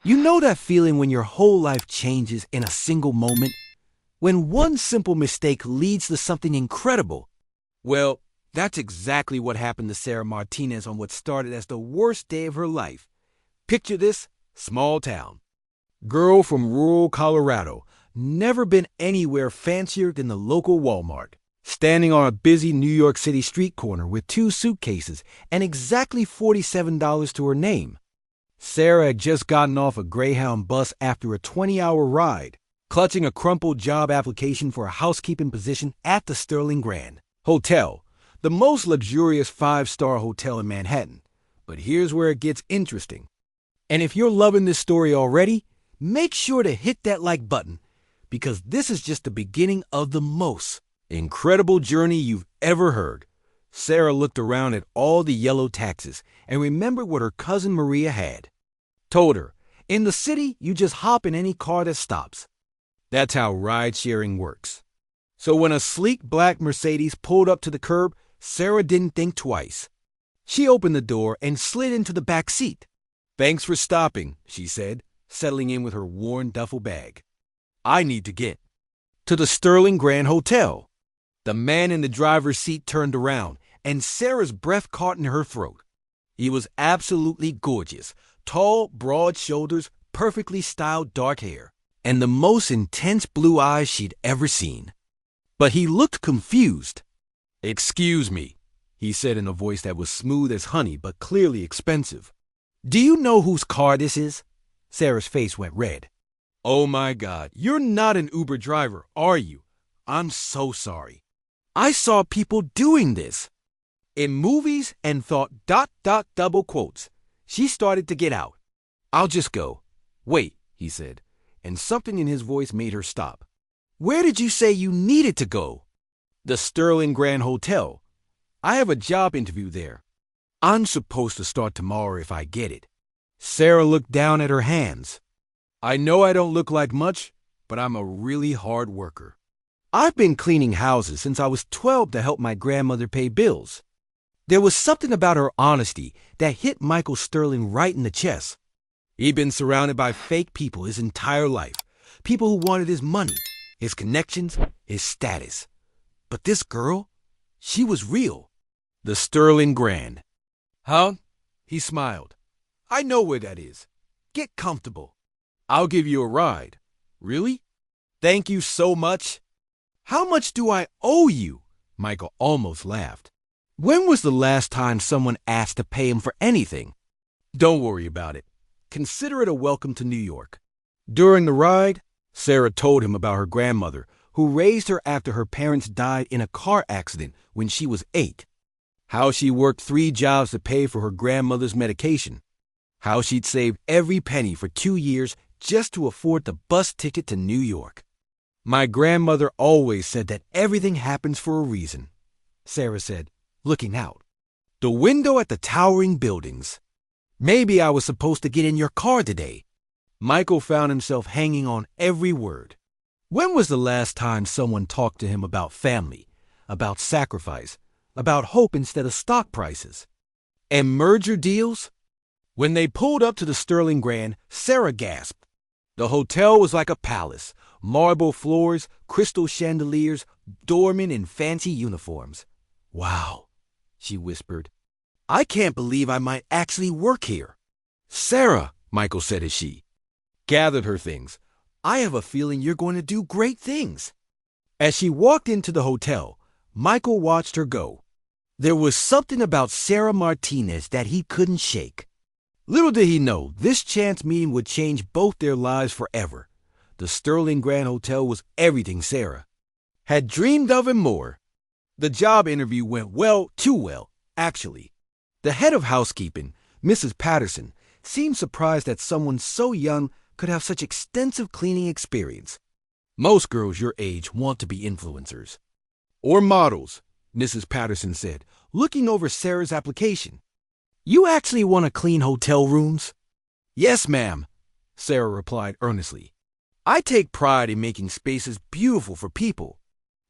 You know that feeling when your whole life changes in a single moment? When one simple mistake leads to something incredible? Well, that's exactly what happened to Sarah Martinez on what started as the worst day of her life. Picture this, small town. Girl from rural Colorado, never been anywhere fancier than the local Walmart. Standing on a busy New York City street corner with 2 suitcases and exactly $47 to her name. Sarah had just gotten off a Greyhound bus after a 20-hour ride, clutching a crumpled job application for a housekeeping position at the Sterling Grand Hotel, the most luxurious 5-star hotel in Manhattan. But here's where it gets interesting. And if you're loving this story already, make sure to hit that like button, because this is just the beginning of the most incredible journey you've ever heard. Sarah looked around at all the yellow taxis and remembered what her cousin Maria had told her. In the city, you just hop in any car that stops. That's how ride-sharing works. So when a sleek black Mercedes pulled up to the curb, Sarah didn't think twice. She opened the door and slid into the back seat. "Thanks for stopping," she said, settling in with her worn duffel bag. "I need to get to the Sterling Grand Hotel." The man in the driver's seat turned around, and Sarah's breath caught in her throat. He was absolutely gorgeous. Tall, broad shoulders, perfectly styled dark hair, and the most intense blue eyes she'd ever seen. But he looked confused. "Excuse me," he said in a voice that was smooth as honey but clearly expensive. "Do you know whose car this is?" Sarah's face went red. "Oh my God, you're not an Uber driver, are you? I'm so sorry. I saw people doing this in movies and thought ... double quotes. She started to get out. "I'll just go." "Wait," he said, and something in his voice made her stop. "Where did you say you needed to go?" "The Sterling Grand Hotel. I have a job interview there. I'm supposed to start tomorrow if I get it." Sarah looked down at her hands. "I know I don't look like much, but I'm a really hard worker. I've been cleaning houses since I was 12 to help my grandmother pay bills." There was something about her honesty that hit Michael Sterling right in the chest. He'd been surrounded by fake people his entire life, people who wanted his money, his connections, his status. But this girl, she was real. The Sterling Grand. "Huh?" He smiled. "I know where that is. Get comfortable. I'll give you a ride." "Really? Thank you so much." "How much do I owe you?" Michael almost laughed. When was the last time someone asked to pay him for anything? "Don't worry about it. Consider it a welcome to New York." During the ride, Sarah told him about her grandmother, who raised her after her parents died in a car accident when she was 8. How she worked 3 jobs to pay for her grandmother's medication. How she'd saved every penny for 2 years just to afford the bus ticket to New York. "My grandmother always said that everything happens for a reason," Sarah said, looking out the window at the towering buildings. "Maybe I was supposed to get in your car today." Michael found himself hanging on every word. When was the last time someone talked to him about family, about sacrifice, about hope instead of stock prices? And merger deals? When they pulled up to the Sterling Grand, Sarah gasped. The hotel was like a palace. Marble floors, crystal chandeliers, doormen in fancy uniforms. "Wow," she whispered. "I can't believe I might actually work here." "Sarah," Michael said as she gathered her things, "I have a feeling you're going to do great things." As she walked into the hotel, Michael watched her go. There was something about Sarah Martinez that he couldn't shake. Little did he know, this chance meeting would change both their lives forever. The Sterling Grand Hotel was everything Sarah had dreamed of and more. The job interview went well, too well, actually. The head of housekeeping, Mrs. Patterson, seemed surprised that someone so young could have such extensive cleaning experience. "Most girls your age want to be influencers." "Or models," Mrs. Patterson said, looking over Sarah's application. "You actually want to clean hotel rooms?" "Yes, ma'am," Sarah replied earnestly. "I take pride in making spaces beautiful for people.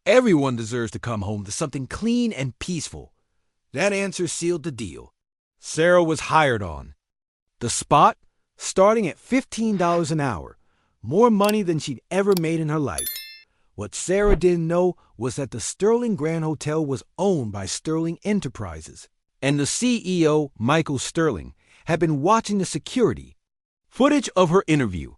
Everyone deserves to come home to something clean and peaceful." That answer sealed the deal. Sarah was hired on. The spot? starting at $15 an hour, more money than she'd ever made in her life. What Sarah didn't know was that the Sterling Grand Hotel was owned by Sterling Enterprises, and the CEO, Michael Sterling, had been watching the security footage of her interview.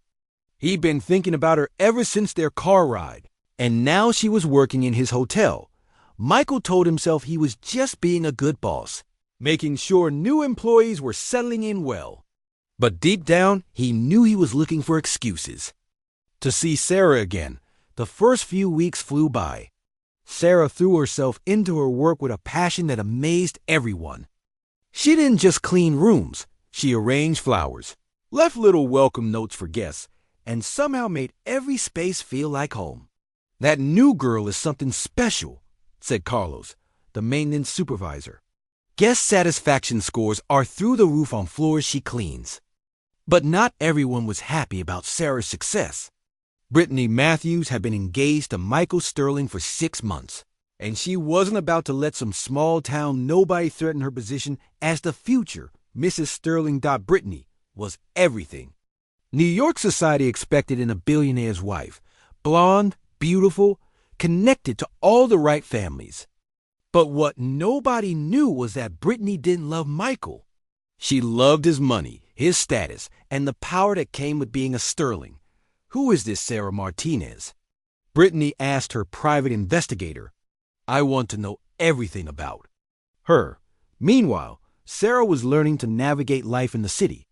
He'd been thinking about her ever since their car ride, and now she was working in his hotel. Michael told himself he was just being a good boss, making sure new employees were settling in well. But deep down, he knew he was looking for excuses to see Sarah again. The first few weeks flew by. Sarah threw herself into her work with a passion that amazed everyone. She didn't just clean rooms. She arranged flowers, left little welcome notes for guests, and somehow made every space feel like home. "That new girl is something special," said Carlos, the maintenance supervisor. "Guest satisfaction scores are through the roof on floors she cleans." But not everyone was happy about Sarah's success. Brittany Matthews had been engaged to Michael Sterling for 6 months, and she wasn't about to let some small-town nobody threaten her position as the future Mrs. Sterling. Brittany was everything New York society expected in a billionaire's wife: blonde, beautiful, connected to all the right families. But what nobody knew was that Brittany didn't love Michael. She loved his money, his status, and the power that came with being a Sterling. "Who is this Sarah Martinez?" Brittany asked her private investigator. "I want to know everything about her." Meanwhile, Sarah was learning to navigate life in the city.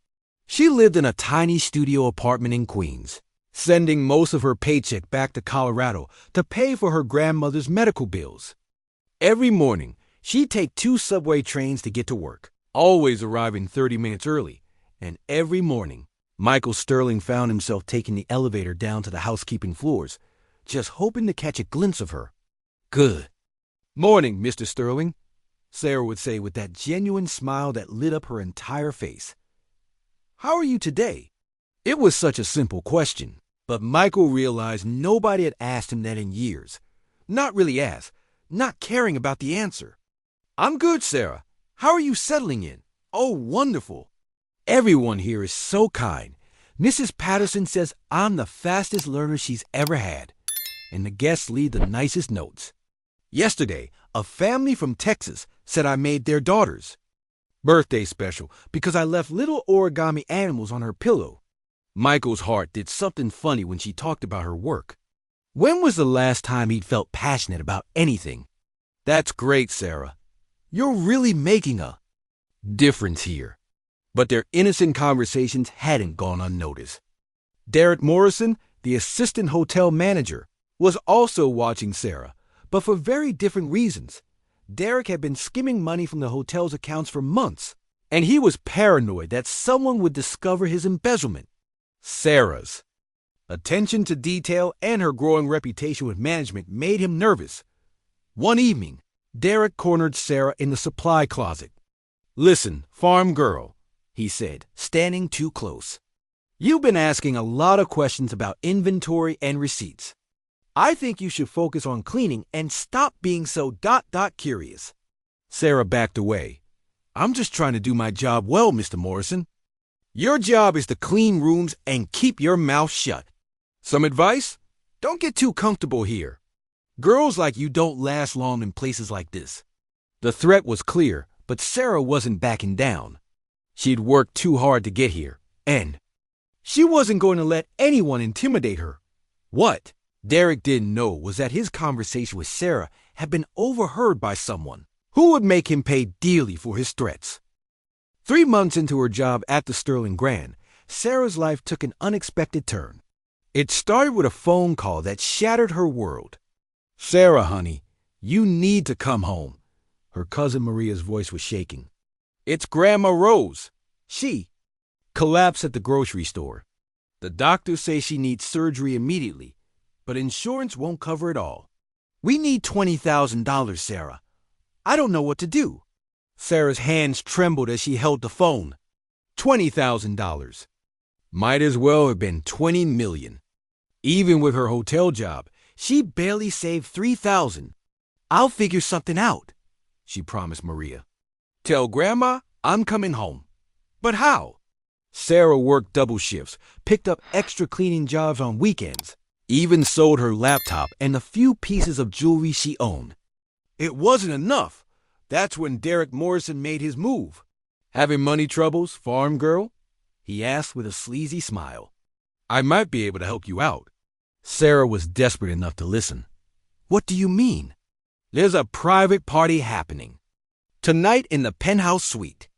She lived in a tiny studio apartment in Queens, sending most of her paycheck back to Colorado to pay for her grandmother's medical bills. Every morning, she'd take 2 subway trains to get to work, always arriving 30 minutes early. And every morning, Michael Sterling found himself taking the elevator down to the housekeeping floors, just hoping to catch a glimpse of her. "Good morning, Mr. Sterling," Sarah would say with that genuine smile that lit up her entire face. "How are you today?" It was such a simple question, but Michael realized nobody had asked him that in years. Not really asked, not caring about the answer. "I'm good, Sarah. How are you settling in?" "Oh, wonderful. Everyone here is so kind. Mrs. Patterson says I'm the fastest learner she's ever had, and the guests leave the nicest notes. Yesterday, a family from Texas said I made their daughter's birthday special because I left little origami animals on her pillow." Michael's heart did something funny when she talked about her work. When was the last time he'd felt passionate about anything? "That's great, Sarah. You're really making a difference here." But their innocent conversations hadn't gone unnoticed. Derek Morrison, the assistant hotel manager, was also watching Sarah, but for very different reasons. Derek had been skimming money from the hotel's accounts for months, and he was paranoid that someone would discover his embezzlement. Sarah's attention to detail and her growing reputation with management made him nervous. One evening, Derek cornered Sarah in the supply closet. "Listen, farm girl," he said, standing too close. "You've been asking a lot of questions about inventory and receipts. I think you should focus on cleaning and stop being so curious." Sarah backed away. "I'm just trying to do my job well, Mr. Morrison." "Your job is to clean rooms and keep your mouth shut. Some advice? Don't get too comfortable here. Girls like you don't last long in places like this." The threat was clear, but Sarah wasn't backing down. She'd worked too hard to get here, and she wasn't going to let anyone intimidate her. What Derek didn't know was that his conversation with Sarah had been overheard by someone who would make him pay dearly for his threats. 3 months into her job at the Sterling Grand, Sarah's life took an unexpected turn. It started with a phone call that shattered her world. "Sarah, honey, you need to come home." Her cousin Maria's voice was shaking. "It's Grandma Rose. She collapsed at the grocery store. The doctors say she needs surgery immediately, but insurance won't cover it all. We need $20,000, Sarah. I don't know what to do." Sarah's hands trembled as she held the phone. $20,000. Might as well have been 20 million. Even with her hotel job, she barely saved 3,000. "I'll figure something out," she promised Maria. "Tell Grandma I'm coming home." "But how?" Sarah worked double shifts, picked up extra cleaning jobs on weekends, even sold her laptop and the few pieces of jewelry she owned. It wasn't enough. That's when Derek Morrison made his move. "Having money troubles, farm girl?" he asked with a sleazy smile. "I might be able to help you out." Sarah was desperate enough to listen. "What do you mean?" "There's a private party happening tonight in the penthouse suite.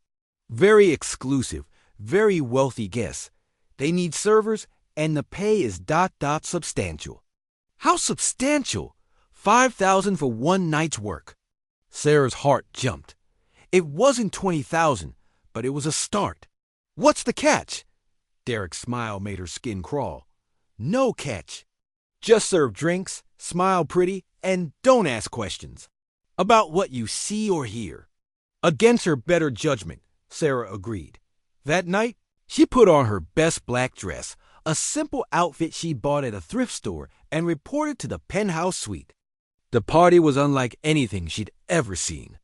Very exclusive, very wealthy guests. They need servers, and the pay is ... substantial." "How substantial?" $5,000 for one night's work. Sarah's heart jumped. It wasn't $20,000, but it was a start. "What's the catch?" Derek's smile made her skin crawl. "No catch. Just serve drinks, smile pretty, and don't ask questions about what you see or hear." Against her better judgment, Sarah agreed. That night, she put on her best black dress, a simple outfit she bought at a thrift store, and reported to the penthouse suite. The party was unlike anything she'd ever seen.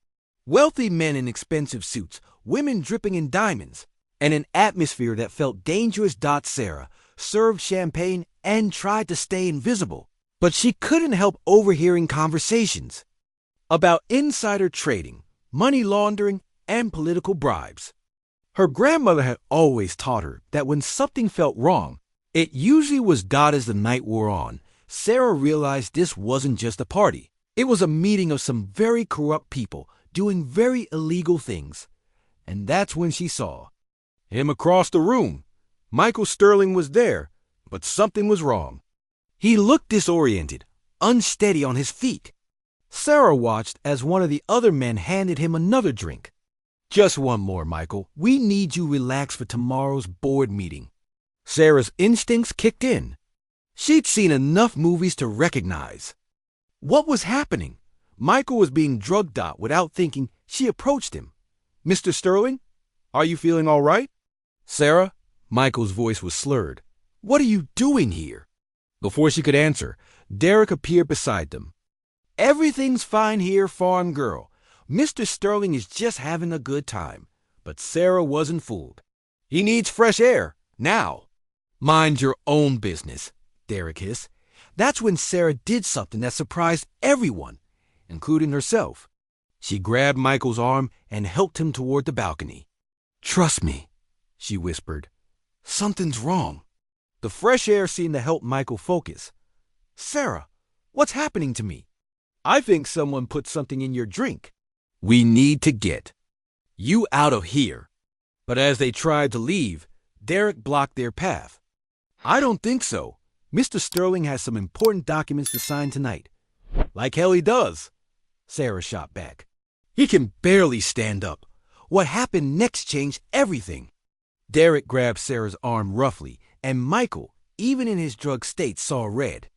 Wealthy men in expensive suits, women dripping in diamonds, and an atmosphere that felt dangerous. Sarah served champagne and tried to stay invisible, but she couldn't help overhearing conversations about insider trading, money laundering, and political bribes. Her grandmother had always taught her that when something felt wrong, it usually was. As the night wore on, Sarah realized this wasn't just a party. It was a meeting of some very corrupt people doing very illegal things. And that's when she saw him across the room. Michael Sterling was there, but something was wrong. He looked disoriented, unsteady on his feet. Sarah watched as one of the other men handed him another drink. "Just one more, Michael. We need you relaxed for tomorrow's board meeting." Sarah's instincts kicked in. She'd seen enough movies to recognize what was happening. Michael was being drugged. Without thinking, she approached him. "Mr. Sterling, are you feeling all right?" "Sarah," Michael's voice was slurred. "What are you doing here?" Before she could answer, Derek appeared beside them. "Everything's fine here, farm girl. Mr. Sterling is just having a good time." But Sarah wasn't fooled. "He needs fresh air, now." "Mind your own business," Derek hissed. That's when Sarah did something that surprised everyone, including herself. She grabbed Michael's arm and helped him toward the balcony. "Trust me," she whispered. "Something's wrong." The fresh air seemed to help Michael focus. "Sarah, what's happening to me?" "I think someone put something in your drink. We need to get you out of here." But as they tried to leave, Derek blocked their path. "I don't think so. Mr. Sterling has some important documents to sign tonight." "Like hell he does," Sarah shot back. "He can barely stand up. What happened next changed everything." Derek grabbed Sarah's arm roughly, and Michael, even in his drug state, saw red.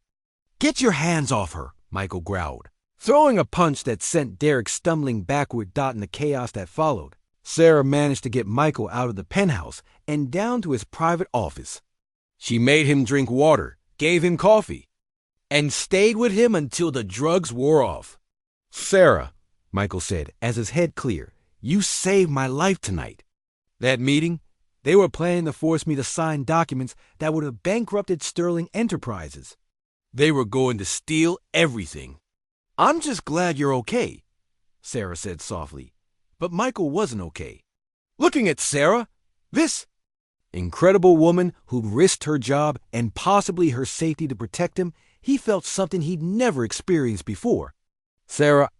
"Get your hands off her," Michael growled, throwing a punch that sent Derek stumbling backward. In the chaos that followed, Sarah managed to get Michael out of the penthouse and down to his private office. She made him drink water, gave him coffee, and stayed with him until the drugs wore off. "Sarah," Michael said as his head cleared, "you saved my life tonight." That meeting, they were planning to force me to sign documents that would have bankrupted Sterling Enterprises. They were going to steal everything. "I'm just glad you're okay," Sarah said softly. But Michael wasn't okay. Looking at Sarah, this incredible woman who'd risked her job and possibly her safety to protect him, he felt something he'd never experienced before. "Sarah,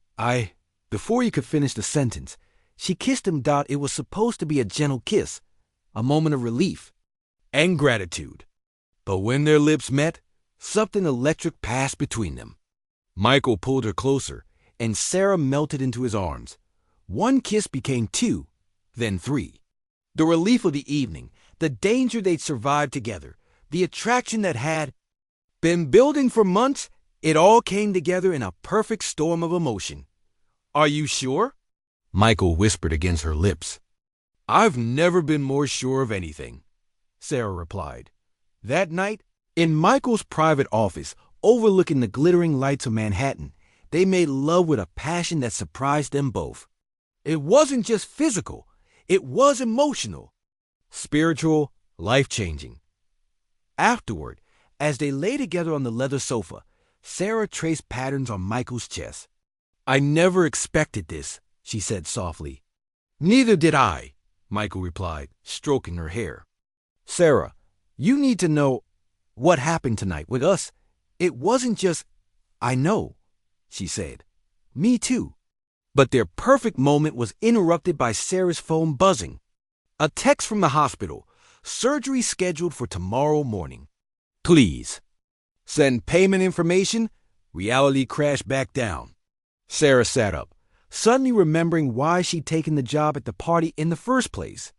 Before he could finish the sentence, she kissed him. It was supposed to be a gentle kiss, a moment of relief and gratitude. But when their lips met, something electric passed between them. Michael pulled her closer, and Sarah melted into his arms. One kiss became two, then three. The relief of the evening, the danger they'd survived together, the attraction that had been building for months, it all came together in a perfect storm of emotion. "Are you sure?" Michael whispered against her lips. "I've never been more sure of anything," Sarah replied. That night, in Michael's private office, overlooking the glittering lights of Manhattan, they made love with a passion that surprised them both. It wasn't just physical, it was emotional. Spiritual, life-changing. Afterward, as they lay together on the leather sofa, Sarah traced patterns on Michael's chest. "I never expected this," she said softly. "Neither did I," Michael replied, stroking her hair. "Sarah, you need to know what happened tonight with us. It wasn't just, I know," she said. "Me too." But their perfect moment was interrupted by Sarah's phone buzzing. A text from the hospital. "Surgery scheduled for tomorrow morning. Please send payment information." Reality crashed back down. Sarah sat up, suddenly remembering why she'd taken the job at the party in the first place.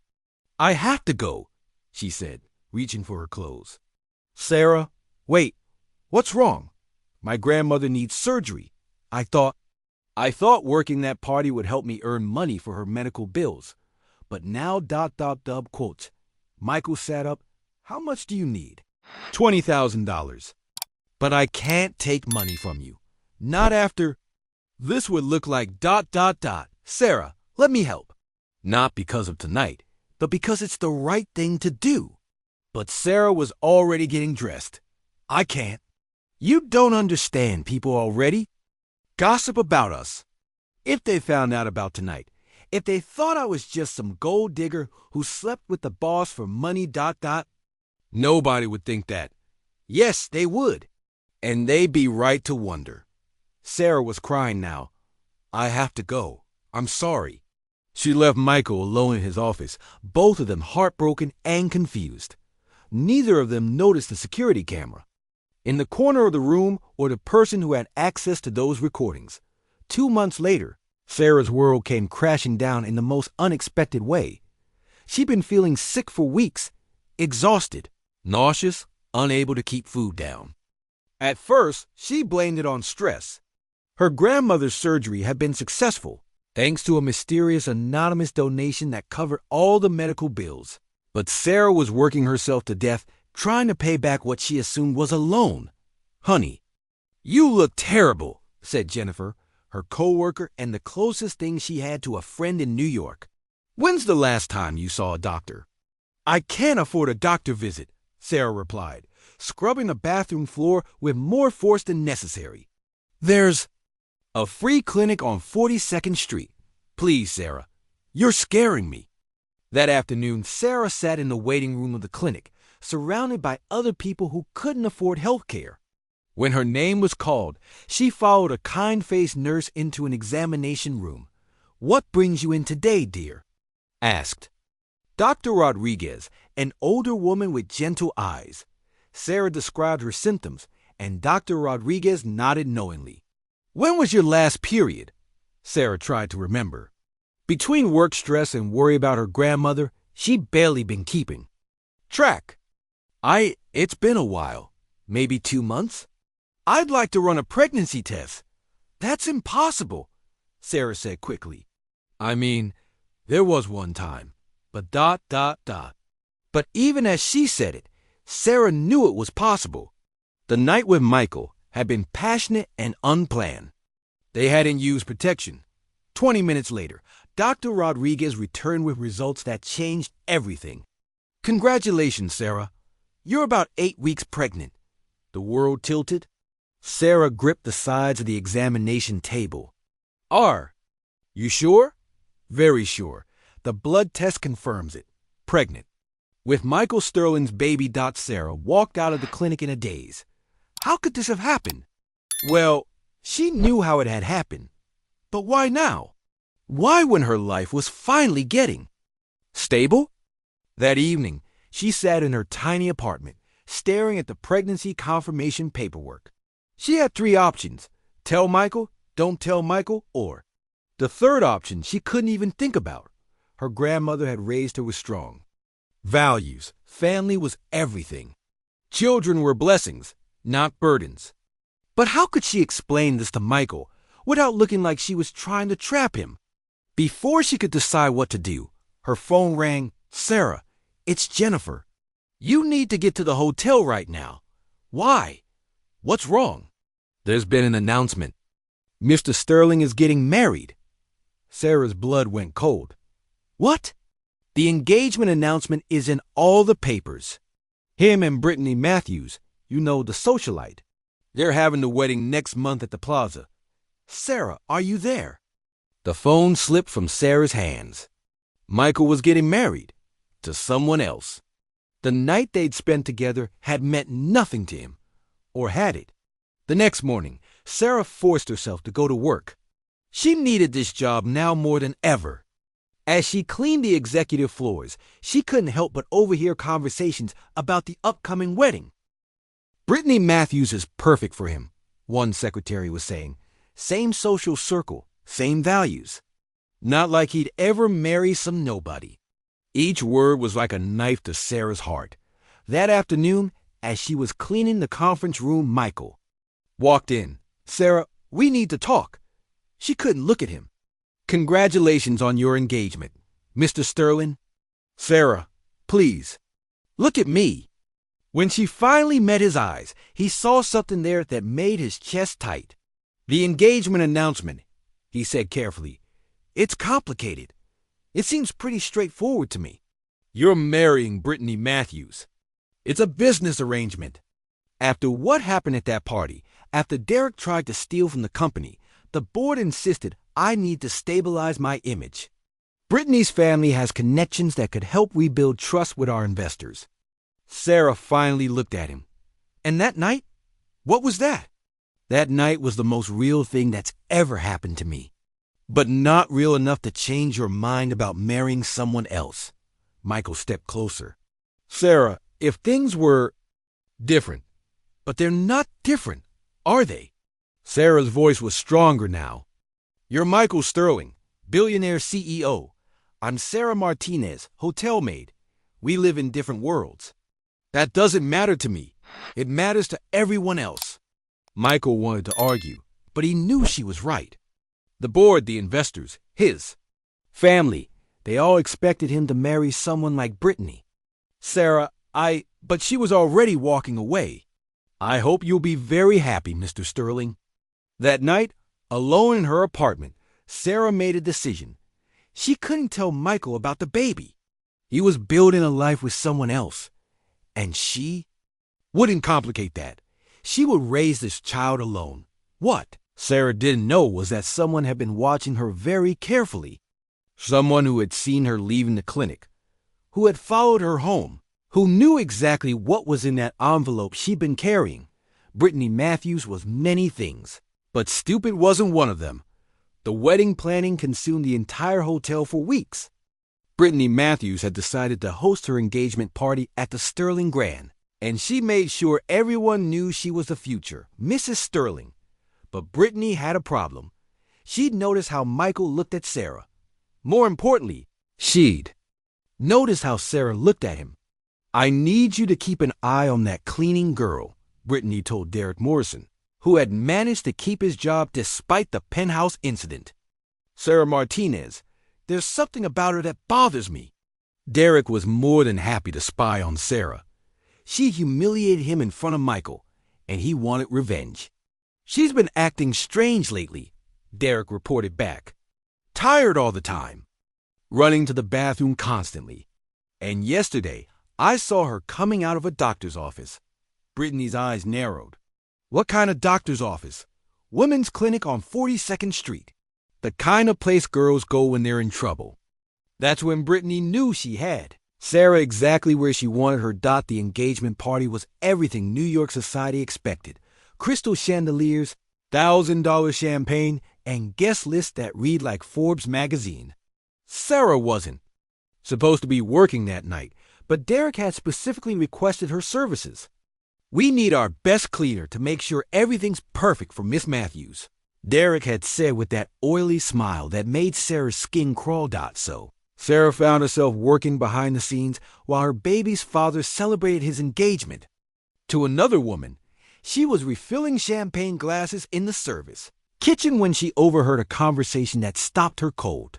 "I have to go," she said, reaching for her clothes. "Sarah, wait. What's wrong?" "My grandmother needs surgery. I thought working that party would help me earn money for her medical bills. But now ... quotes. Michael sat up. "How much do you need?" $20,000. "But I can't take money from you. Not after. This would look like ... Sarah, let me help. Not because of tonight, but because it's the right thing to do." But Sarah was already getting dressed. "I can't. You don't understand people already. Gossip about us. If they found out about tonight, if they thought I was just some gold digger who slept with the boss for money ... Nobody would think that. Yes, they would. And they'd be right to wonder." Sarah was crying now. "I have to go. I'm sorry." She left Michael alone in his office, both of them heartbroken and confused. Neither of them noticed the security camera in the corner of the room or the person who had access to those recordings. 2 months later, Sarah's world came crashing down in the most unexpected way. She'd been feeling sick for weeks, exhausted, nauseous, unable to keep food down. At first, she blamed it on stress. Her grandmother's surgery had been successful, thanks to a mysterious anonymous donation that covered all the medical bills. But Sarah was working herself to death, trying to pay back what she assumed was a loan. "Honey, you look terrible," said Jennifer, her co-worker and the closest thing she had to a friend in New York. "When's the last time you saw a doctor?" "I can't afford a doctor visit," Sarah replied, scrubbing the bathroom floor with more force than necessary. "There's a free clinic on 42nd Street. Please, Sarah, you're scaring me." That afternoon, Sarah sat in the waiting room of the clinic, surrounded by other people who couldn't afford health care. When her name was called, she followed a kind-faced nurse into an examination room. "What brings you in today, dear?" asked Dr. Rodriguez, an older woman with gentle eyes. Sarah described her symptoms, and Dr. Rodriguez nodded knowingly. "When was your last period?" Sarah tried to remember. Between work stress and worry about her grandmother, she'd barely been keeping track. It's been a while. Maybe 2 months? "I'd like to run a pregnancy test." "That's impossible," Sarah said quickly. "I mean, there was one time, but ... But even as she said it, Sarah knew it was possible. The night with Michael had been passionate and unplanned. They hadn't used protection. 20 minutes later, Dr. Rodriguez returned with results that changed everything. "Congratulations, Sarah. You're about 8 weeks pregnant." The world tilted. Sarah gripped the sides of the examination table. You sure?" "Very sure. The blood test confirms it. Pregnant." With Michael Sterling's baby, Sarah walked out of the clinic in a daze. How could this have happened? Well, she knew how it had happened. But why now? Why when her life was finally getting stable? That evening, she sat in her tiny apartment, staring at the pregnancy confirmation paperwork. She had 3 options: tell Michael, don't tell Michael, or the third option she couldn't even think about. Her grandmother had raised her with strong values. Family was everything. Children were blessings, not burdens. But how could she explain this to Michael without looking like she was trying to trap him? Before she could decide what to do, her phone rang. "Sarah, it's Jennifer. You need to get to the hotel right now." "Why? What's wrong?" "There's been an announcement. Mr. Sterling is getting married." Sarah's blood went cold. "What?" The engagement announcement is in all the papers. Him and Brittany Matthews, you know, the socialite. They're having the wedding next month at the plaza. Sarah, are you there? The phone slipped from Sarah's hands. Michael was getting married to someone else. The night they'd spent together had meant nothing to him. Or had it? The next morning, Sarah forced herself to go to work. She needed this job now more than ever. As she cleaned the executive floors, she couldn't help but overhear conversations about the upcoming wedding. Brittany Matthews is perfect for him, one secretary was saying. Same social circle, same values. Not like he'd ever marry some nobody. Each word was like a knife to Sarah's heart. That afternoon, as she was cleaning the conference room, Michael walked in. Sarah, we need to talk. She couldn't look at him. Congratulations on your engagement, Mr. Sterling. Sarah, please, look at me. When she finally met his eyes, he saw something there that made his chest tight. The engagement announcement, he said carefully. It's complicated. It seems pretty straightforward to me. You're marrying Brittany Matthews. It's a business arrangement. After what happened at that party, after Derek tried to steal from the company, the board insisted I need to stabilize my image. Brittany's family has connections that could help rebuild trust with our investors. Sarah finally looked at him. And that night? What was that? That night was the most real thing that's ever happened to me. But not real enough to change your mind about marrying someone else. Michael stepped closer. Sarah, if things were different, but they're not different, are they? Sarah's voice was stronger now. You're Michael Sterling, billionaire CEO. I'm Sarah Martinez, hotel maid. We live in different worlds. That doesn't matter to me. It matters to everyone else. Michael wanted to argue, but he knew she was right. The board, the investors, his family, they all expected him to marry someone like Brittany. Sarah, but she was already walking away. I hope you'll be very happy, Mr. Sterling. That night, alone in her apartment, Sarah made a decision. She couldn't tell Michael about the baby. He was building a life with someone else. And she wouldn't complicate that. She would raise this child alone. What Sarah didn't know was that someone had been watching her very carefully. Someone who had seen her leaving the clinic, who had followed her home, who knew exactly what was in that envelope she'd been carrying. Brittany Matthews was many things, but stupid wasn't one of them. The wedding planning consumed the entire hotel for weeks. Brittany Matthews had decided to host her engagement party at the Sterling Grand, and she made sure everyone knew she was the future, Mrs. Sterling. But Brittany had a problem. She'd noticed how Michael looked at Sarah. More importantly, she'd noticed how Sarah looked at him. I need you to keep an eye on that cleaning girl, Brittany told Derek Morrison, who had managed to keep his job despite the penthouse incident. Sarah Martinez, there's something about her that bothers me. Derek was more than happy to spy on Sarah. She humiliated him in front of Michael, and he wanted revenge. She's been acting strange lately, Derek reported back. Tired all the time. Running to the bathroom constantly. And yesterday, I saw her coming out of a doctor's office. Brittany's eyes narrowed. What kind of doctor's office? Women's clinic on 42nd Street. The kind of place girls go when they're in trouble. That's when Brittany knew she had Sarah exactly where she wanted her. The engagement party was everything New York society expected. Crystal chandeliers, $1,000 champagne, and guest lists that read like Forbes magazine. Sarah wasn't supposed to be working that night, but Derek had specifically requested her services. We need our best cleaner to make sure everything's perfect for Miss Matthews, Derek had said with that oily smile that made Sarah's skin crawl. So Sarah found herself working behind the scenes while her baby's father celebrated his engagement. To another woman, she was refilling champagne glasses in the service kitchen when she overheard a conversation that stopped her cold.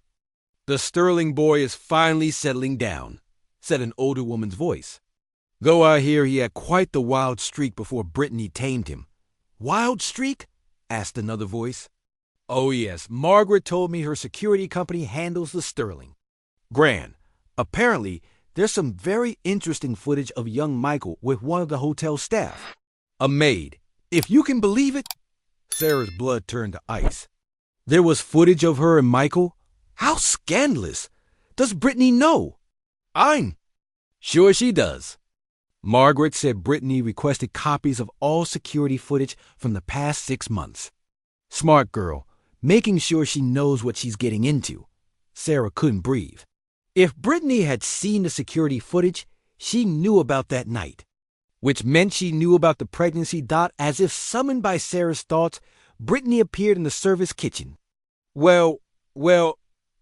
The Sterling boy is finally settling down, said an older woman's voice. Though I hear he had quite the wild streak before Brittany tamed him. Wild streak? Asked another voice. Oh yes, Margaret told me her security company handles the Sterling Grand. Apparently, there's some very interesting footage of young Michael with one of the hotel staff. A maid. If you can believe it. Sarah's blood turned to ice. There was footage of her and Michael? How scandalous! Does Brittany know? I'm sure she does. Margaret said Brittany requested copies of all security footage from the past 6 months. Smart girl, making sure she knows what she's getting into. Sarah couldn't breathe. If Brittany had seen the security footage, she knew about that night. Which meant she knew about the pregnancy. As if summoned by Sarah's thoughts, Brittany appeared in the service kitchen. Well,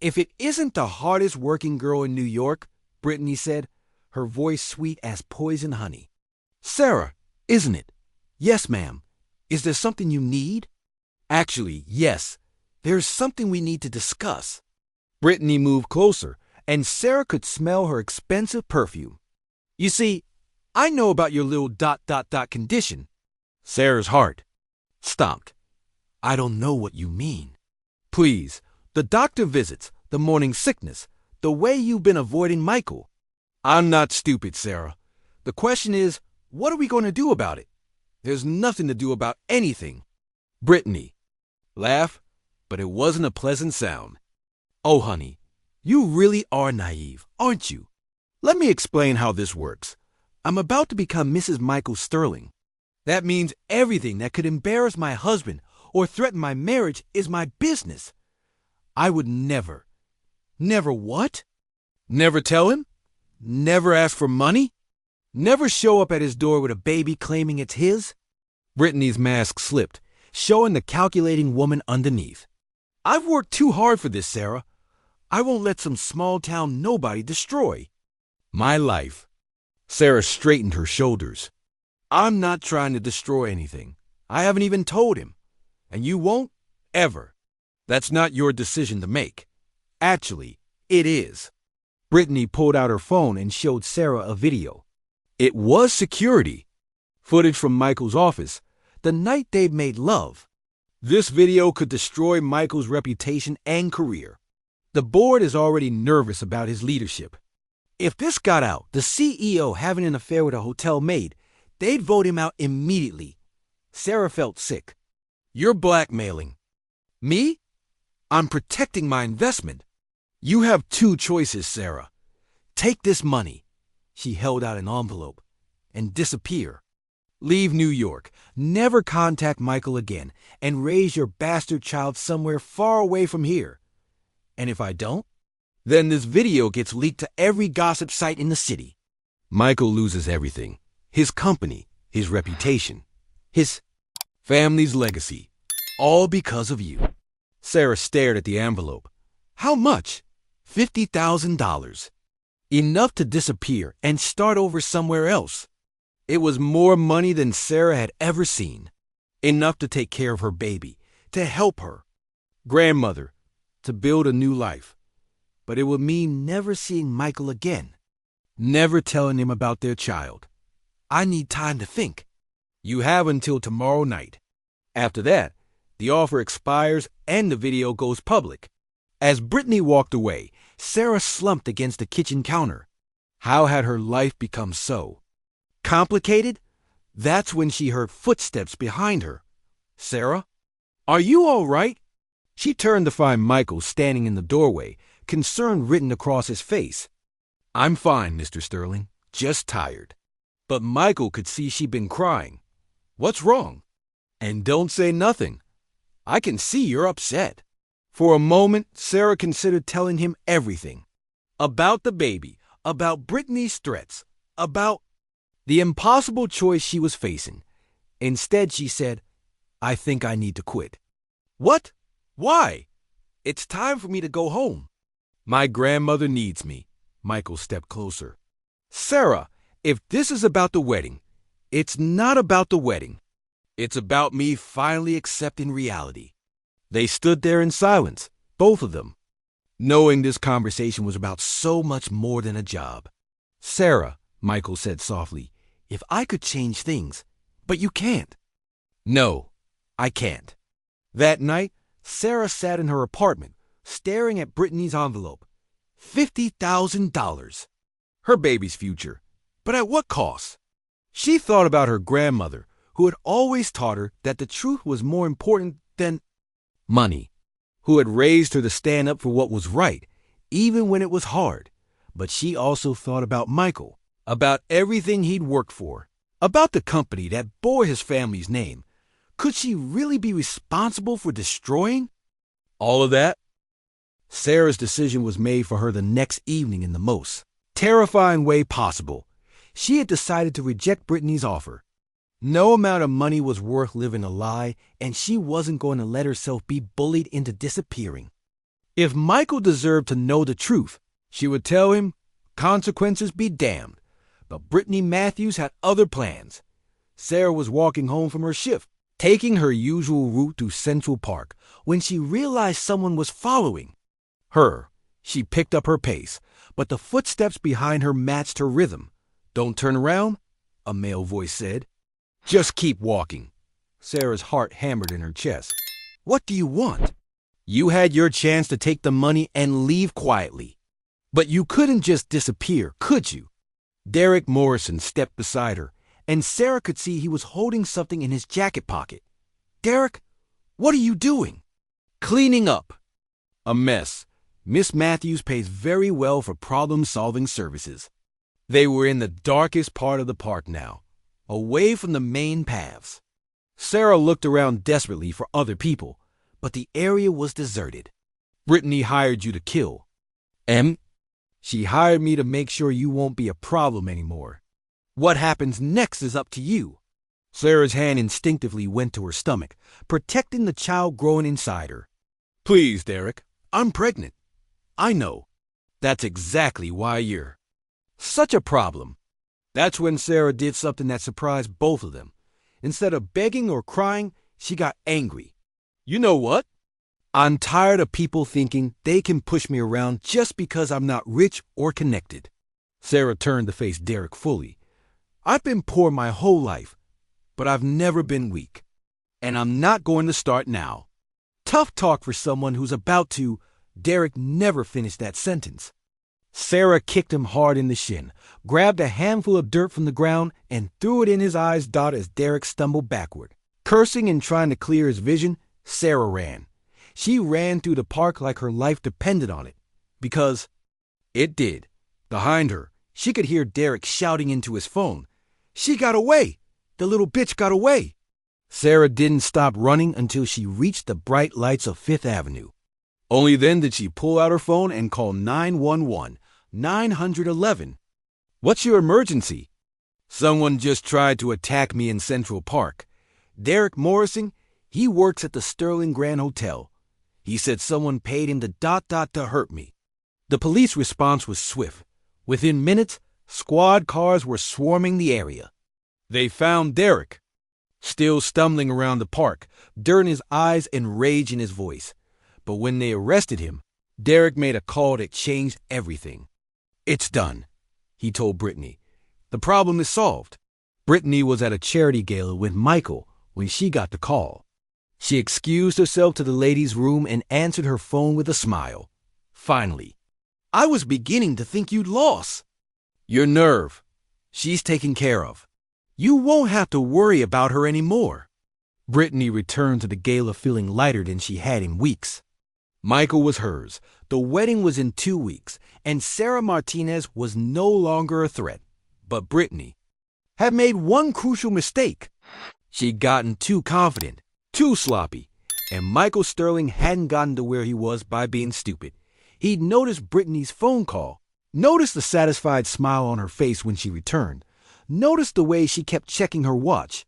if it isn't the hardest working girl in New York, Brittany said, her voice sweet as poison honey. Sarah, isn't it? Yes, ma'am. Is there something you need? Actually, yes. There's something we need to discuss. Brittany moved closer, and Sarah could smell her expensive perfume. You see, I know about your little ... condition. Sarah's heart stopped. I don't know what you mean. Please, the doctor visits, the morning sickness, the way you've been avoiding Michael. I'm not stupid, Sarah. The question is, what are we going to do about it? There's nothing to do about anything. Brittany. Laugh, but it wasn't a pleasant sound. Oh, honey, you really are naive, aren't you? Let me explain how this works. I'm about to become Mrs. Michael Sterling. That means everything that could embarrass my husband or threaten my marriage is my business. I would never what? Never tell him? Never ask for money? Never show up at his door with a baby claiming it's his? Brittany's mask slipped, showing the calculating woman underneath. I've worked too hard for this, Sarah. I won't let some small-town nobody destroy my life. Sarah straightened her shoulders. I'm not trying to destroy anything. I haven't even told him. And you won't, ever. That's not your decision to make. Actually, it is. Brittany pulled out her phone and showed Sarah a video. It was security. Footage from Michael's office, the night they'd made love. This video could destroy Michael's reputation and career. The board is already nervous about his leadership. If this got out, the CEO having an affair with a hotel maid, they'd vote him out immediately. Sarah felt sick. You're blackmailing. Me? I'm protecting my investment. You have 2 choices, Sarah. Take this money. She held out an envelope. And disappear. Leave New York. Never contact Michael again. And raise your bastard child somewhere far away from here. And if I don't, then this video gets leaked to every gossip site in the city. Michael loses everything. His company, his reputation, his family's legacy. All because of you. Sarah stared at the envelope. How much? $50,000. Enough to disappear and start over somewhere else. It was more money than Sarah had ever seen. Enough to take care of her baby, to help her grandmother, to build a new life. But it would mean never seeing Michael again. Never telling him about their child. I need time to think. You have until tomorrow night. After that, the offer expires and the video goes public. As Brittany walked away, Sarah slumped against the kitchen counter. How had her life become so complicated? That's when she heard footsteps behind her. Sarah? Are you all right? She turned to find Michael standing in the doorway, concern written across his face. I'm fine, Mr. Sterling. Just tired. But Michael could see she'd been crying. What's wrong? And don't say nothing. I can see you're upset. For a moment, Sarah considered telling him everything. About the baby, about Brittany's threats, about the impossible choice she was facing. Instead, she said, I think I need to quit. What? Why? It's time for me to go home. My grandmother needs me. Michael stepped closer. Sarah, if this is about the wedding, it's not about the wedding. It's about me finally accepting reality. They stood there in silence, both of them, knowing this conversation was about so much more than a job. Sarah, Michael said softly, if I could change things, but you can't. No, I can't. That night, Sarah sat in her apartment, staring at Brittany's envelope. $50,000. Her baby's future. But at what cost? She thought about her grandmother, who had always taught her that the truth was more important than money, who had raised her to stand up for what was right, even when it was hard. But she also thought about Michael, about everything he'd worked for, about the company that bore his family's name. Could she really be responsible for destroying all of that? Sarah's decision was made for her the next evening in the most terrifying way possible. She had decided to reject Brittany's offer. No amount of money was worth living a lie, and she wasn't going to let herself be bullied into disappearing. If Michael deserved to know the truth, she would tell him, consequences be damned. But Brittany Matthews had other plans. Sarah was walking home from her shift, taking her usual route through Central Park, when she realized someone was following her. She picked up her pace, but the footsteps behind her matched her rhythm. "Don't turn around," a male voice said. "Just keep walking." Sarah's heart hammered in her chest. "What do you want?" "You had your chance to take the money and leave quietly. But you couldn't just disappear, could you?" Derek Morrison stepped beside her, and Sarah could see he was holding something in his jacket pocket. "Derek, what are you doing?" "Cleaning up." "A mess. Miss Matthews pays very well for problem-solving services." They were in the darkest part of the park now, away from the main paths. Sarah looked around desperately for other people, but the area was deserted. "Brittany hired you to kill." She hired me to make sure you won't be a problem anymore. What happens next is up to you." Sarah's hand instinctively went to her stomach, protecting the child growing inside her. "Please, Derek, I'm pregnant. I know. That's exactly why you're such a problem." That's when Sarah did something that surprised both of them. Instead of begging or crying, she got angry. "You know what? I'm tired of people thinking they can push me around just because I'm not rich or connected." Sarah turned to face Derek fully. "I've been poor my whole life, but I've never been weak. And I'm not going to start now." Tough talk for someone who's about to. Derek never finished that sentence. Sarah kicked him hard in the shin, grabbed a handful of dirt from the ground, and threw it in his eyes dot as Derek stumbled backward. Cursing and trying to clear his vision, Sarah ran. She ran through the park like her life depended on it. Because it did. Behind her, she could hear Derek shouting into his phone. "She got away! The little bitch got away!" Sarah didn't stop running until she reached the bright lights of Fifth Avenue. Only then did she pull out her phone and call 911, 911. "What's your emergency?" "Someone just tried to attack me in Central Park. Derek Morrison, he works at the Sterling Grand Hotel. He said someone paid him to hurt me." The police response was swift. Within minutes, squad cars were swarming the area. They found Derek, still stumbling around the park, dirt in his eyes and rage in his voice. But when they arrested him, Derek made a call that changed everything. "It's done," he told Brittany. "The problem is solved." Brittany was at a charity gala with Michael when she got the call. She excused herself to the ladies' room and answered her phone with a smile. "Finally. I was beginning to think you'd lost." "Your nerve. She's taken care of. You won't have to worry about her anymore." Brittany returned to the gala feeling lighter than she had in weeks. Michael was hers. The wedding was in 2 weeks, and Sarah Martinez was no longer a threat. But Brittany had made one crucial mistake. She'd gotten too confident, too sloppy, and Michael Sterling hadn't gotten to where he was by being stupid. He'd noticed Brittany's phone call, noticed the satisfied smile on her face when she returned, noticed the way she kept checking her watch,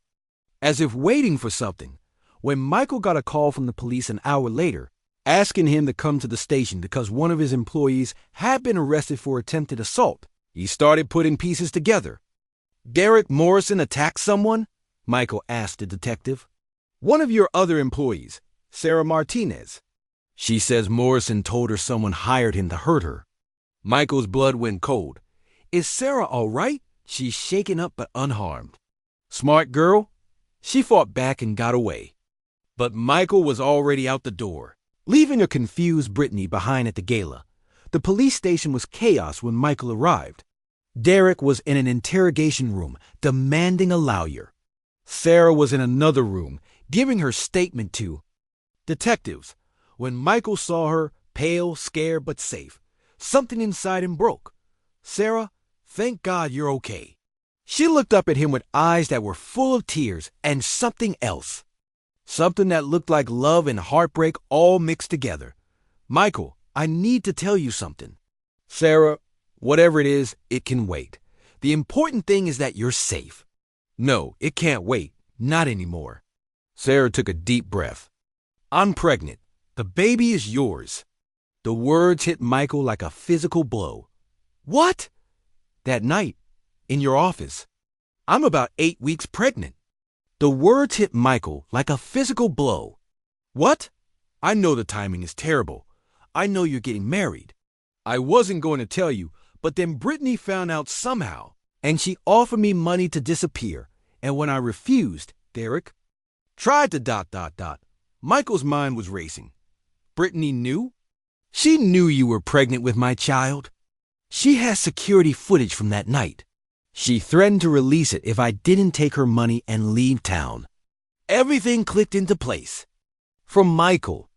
as if waiting for something. When Michael got a call from the police an hour later, asking him to come to the station because one of his employees had been arrested for attempted assault, he started putting pieces together. "Derek Morrison attacked someone?" Michael asked the detective. "One of your other employees, Sarah Martinez. She says Morrison told her someone hired him to hurt her." Michael's blood went cold. "Is Sarah all right?" "She's shaken up but unharmed. Smart girl. She fought back and got away." But Michael was already out the door, leaving a confused Brittany behind at the gala. The police station was chaos when Michael arrived. Derek was in an interrogation room, demanding a lawyer. Sarah was in another room, giving her statement to detectives. When Michael saw her, pale, scared, but safe, something inside him broke. "Sarah, thank God you're okay." She looked up at him with eyes that were full of tears and something else. Something that looked like love and heartbreak all mixed together. "Michael, I need to tell you something." "Sarah, whatever it is, it can wait. The important thing is that you're safe." "No, it can't wait. Not anymore." Sarah took a deep breath. "I'm pregnant. The baby is yours." The words hit Michael like a physical blow. "What?" "That night, in your office. I'm about 8 weeks pregnant." The words hit Michael like a physical blow. "What?" "I know the timing is terrible. I know you're getting married. I wasn't going to tell you, but then Brittany found out somehow, and she offered me money to disappear. And when I refused, Derek tried to ... Michael's mind was racing. "Brittany knew?" "She knew you were pregnant with my child. She has security footage from that night. She threatened to release it if I didn't take her money and leave town." Everything clicked into place. From Michael,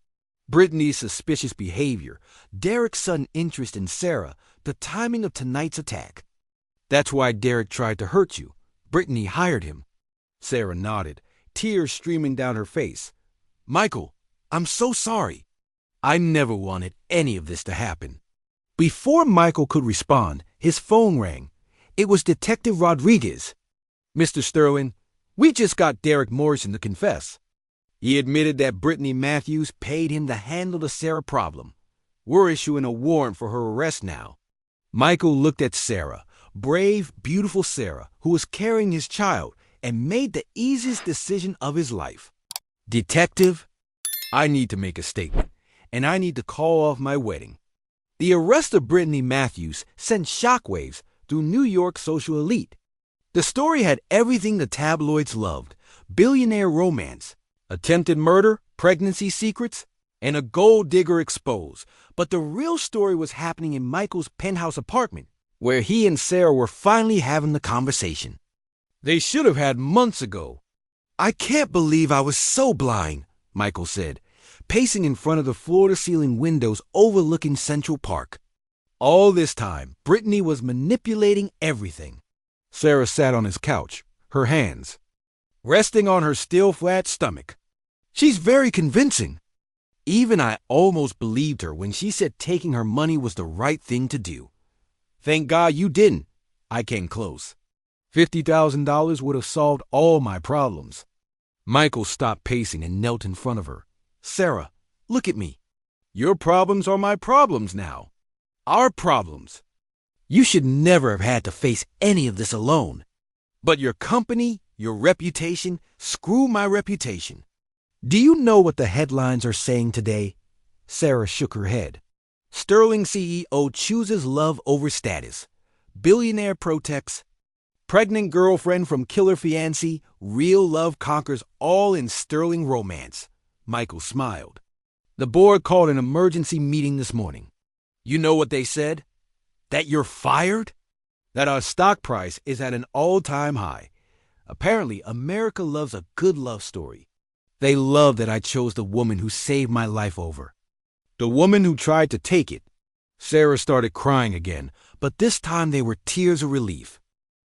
Brittany's suspicious behavior, Derek's sudden interest in Sarah, the timing of tonight's attack. "That's why Derek tried to hurt you. Brittany hired him." Sarah nodded, tears streaming down her face. "Michael, I'm so sorry. I never wanted any of this to happen." Before Michael could respond, his phone rang. It was Detective Rodriguez. "Mr. Sterling, we just got Derek Morrison to confess. He admitted that Brittany Matthews paid him to handle the Sarah problem. We're issuing a warrant for her arrest now." Michael looked at Sarah, brave, beautiful Sarah, who was carrying his child, and made the easiest decision of his life. "Detective, I need to make a statement, and I need to call off my wedding." The arrest of Brittany Matthews sent shockwaves through New York's social elite. The story had everything the tabloids loved: billionaire romance, attempted murder, pregnancy secrets, and a gold digger exposed. But the real story was happening in Michael's penthouse apartment, where he and Sarah were finally having the conversation they should have had months ago. "I can't believe I was so blind," Michael said, pacing in front of the floor-to-ceiling windows overlooking Central Park. All this time, Brittany was manipulating everything. Sarah sat on his couch, her hands resting on her still flat stomach. "She's very convincing. Even I almost believed her when she said taking her money was the right thing to do." "Thank God you didn't." I came close. $50,000 would have solved all my problems. Michael stopped pacing and knelt in front of her. "Sarah, look at me. Your problems are my problems now. Our problems. You should never have had to face any of this alone. But your company, your reputation, screw my reputation. Do you know what the headlines are saying today?" Sarah shook her head. "Sterling CEO chooses love over status. Billionaire protects. Pregnant girlfriend from killer fiancée. Real love conquers all in Sterling romance." Michael smiled. "The board called an emergency meeting this morning. You know what they said? That you're fired? That our stock price is at an all-time high. Apparently, America loves a good love story. They love that I chose the woman who saved my life over. The woman who tried to take it." Sarah started crying again, but this time they were tears of relief.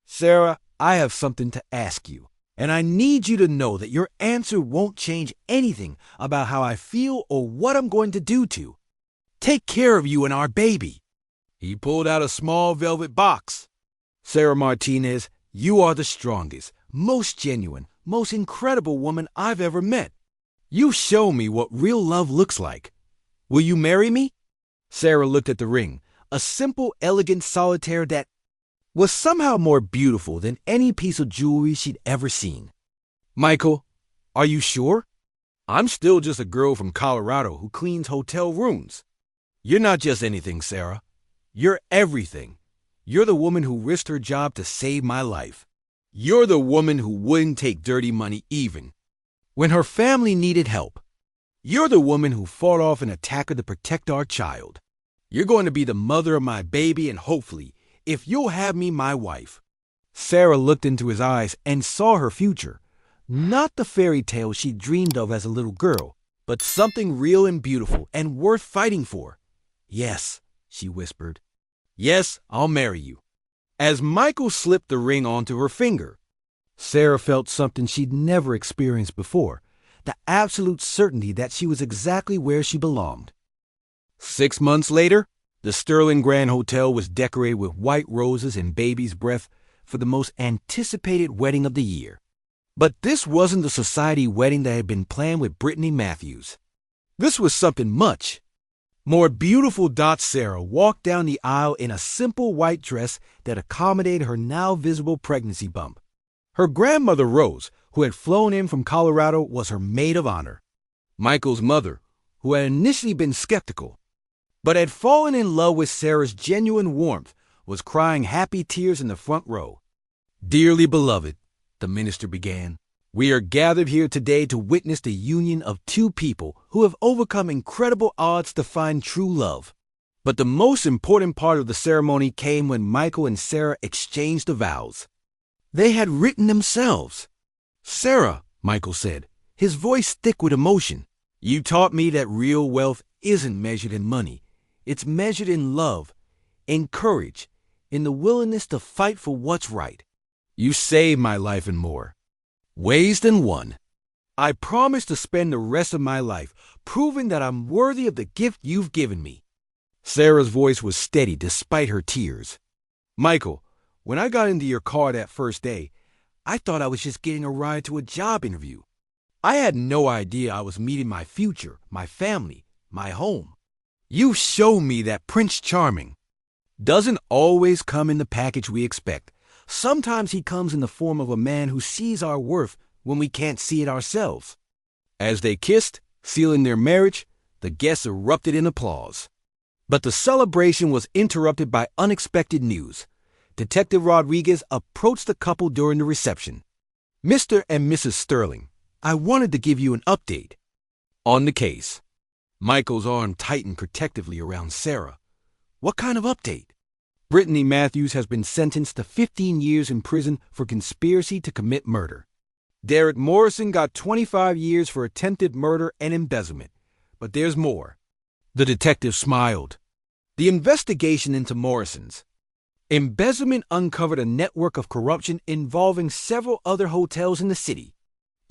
"Sarah, I have something to ask you, and I need you to know that your answer won't change anything about how I feel or what I'm going to do to take care of you and our baby." He pulled out a small velvet box. "Sarah Martinez, you are the strongest, most genuine, most incredible woman I've ever met. You show me what real love looks like. Will you marry me?" Sarah looked at the ring, a simple, elegant solitaire that was somehow more beautiful than any piece of jewelry she'd ever seen. "Michael, are you sure? I'm still just a girl from Colorado who cleans hotel rooms. You're not just anything, Sarah. You're everything. You're the woman who risked her job to save my life. You're the woman who wouldn't take dirty money even when her family needed help. You're the woman who fought off an attacker to protect our child. You're going to be the mother of my baby, and hopefully, if you'll have me my wife." Sarah looked into his eyes and saw her future. Not the fairy tale she dreamed of as a little girl, but something real and beautiful and worth fighting for. "Yes," she whispered. "Yes, I'll marry you." As Michael slipped the ring onto her finger, Sarah felt something she'd never experienced before, the absolute certainty that she was exactly where she belonged. 6 months later, the Sterling Grand Hotel was decorated with white roses and baby's breath for the most anticipated wedding of the year. But this wasn't the society wedding that had been planned with Brittany Matthews. This was something much more beautiful. Sarah walked down the aisle in a simple white dress that accommodated her now visible pregnancy bump. Her grandmother Rose, who had flown in from Colorado, was her maid of honor. Michael's mother, who had initially been skeptical, but had fallen in love with Sarah's genuine warmth, was crying happy tears in the front row. "Dearly beloved," the minister began, "we are gathered here today to witness the union of two people who have overcome incredible odds to find true love." But the most important part of the ceremony came when Michael and Sarah exchanged the vows. They had written themselves. "Sarah," Michael said, his voice thick with emotion, "you taught me that real wealth isn't measured in money. It's measured in love, in courage, in the willingness to fight for what's right. You saved my life and more ways than one. I promise to spend the rest of my life proving that I'm worthy of the gift you've given me." Sarah's voice was steady despite her tears. "Michael, when I got into your car that first day, I thought I was just getting a ride to a job interview. I had no idea I was meeting my future, my family, my home. You showed me that Prince Charming doesn't always come in the package we expect. Sometimes he comes in the form of a man who sees our worth when we can't see it ourselves." As they kissed, sealing their marriage, the guests erupted in applause. But the celebration was interrupted by unexpected news. Detective Rodriguez approached the couple during the reception. "Mr. and Mrs. Sterling, I wanted to give you an update on the case." Michael's arm tightened protectively around Sarah. "What kind of update?" "Brittany Matthews has been sentenced to 15 years in prison for conspiracy to commit murder. Derek Morrison got 25 years for attempted murder and embezzlement. But there's more." The detective smiled. "The investigation into Morrison's embezzlement uncovered a network of corruption involving several other hotels in the city.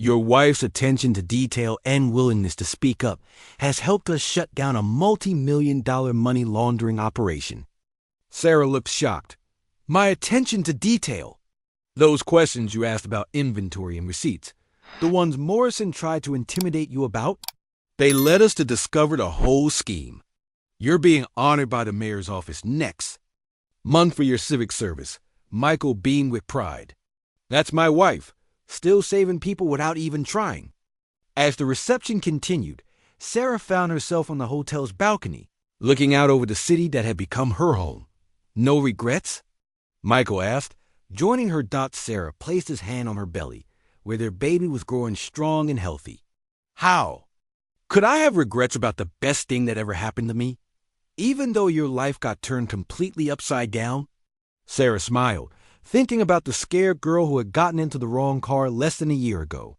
Your wife's attention to detail and willingness to speak up has helped us shut down a multi-million-dollar money laundering operation." Sarah looked shocked. "My attention to detail?" "Those questions you asked about inventory and receipts, the ones Morrison tried to intimidate you about? They led us to discover the whole scheme. You're being honored by the mayor's office next month for your civic service." Michael beamed with pride. "That's my wife, still saving people without even trying." As the reception continued, Sarah found herself on the hotel's balcony, looking out over the city that had become her home. "No regrets?" Michael asked. Joining her, Sarah placed his hand on her belly, where their baby was growing strong and healthy. "How could I have regrets about the best thing that ever happened to me, even though your life got turned completely upside down?" Sarah smiled, thinking about the scared girl who had gotten into the wrong car less than a year ago.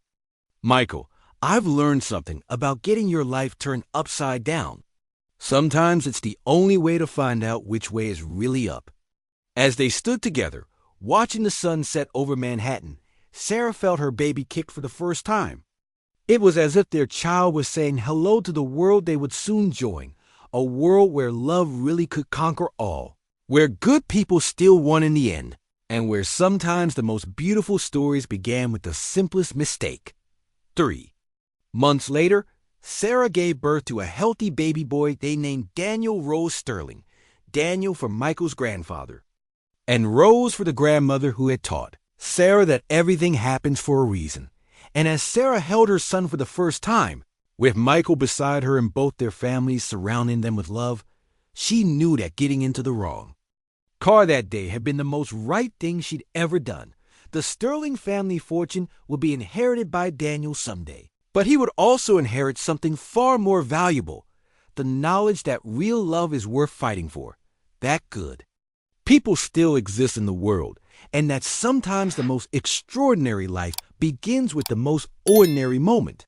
"Michael, I've learned something about getting your life turned upside down. Sometimes it's the only way to find out which way is really up." As they stood together, watching the sun set over Manhattan, Sarah felt her baby kick for the first time. It was as if their child was saying hello to the world they would soon join, a world where love really could conquer all, where good people still won in the end, and where sometimes the most beautiful stories began with the simplest mistake. 3 months later, Sarah gave birth to a healthy baby boy they named Daniel Rose Sterling, Daniel for Michael's grandfather, and Rose for the grandmother who had taught Sarah that everything happens for a reason. And as Sarah held her son for the first time, with Michael beside her and both their families surrounding them with love, she knew that getting into the wrong car that day had been the most right thing she'd ever done. The Sterling family fortune would be inherited by Daniel someday, but he would also inherit something far more valuable, the knowledge that real love is worth fighting for. That good. People still exist in the world, and that sometimes the most extraordinary life begins with the most ordinary moment.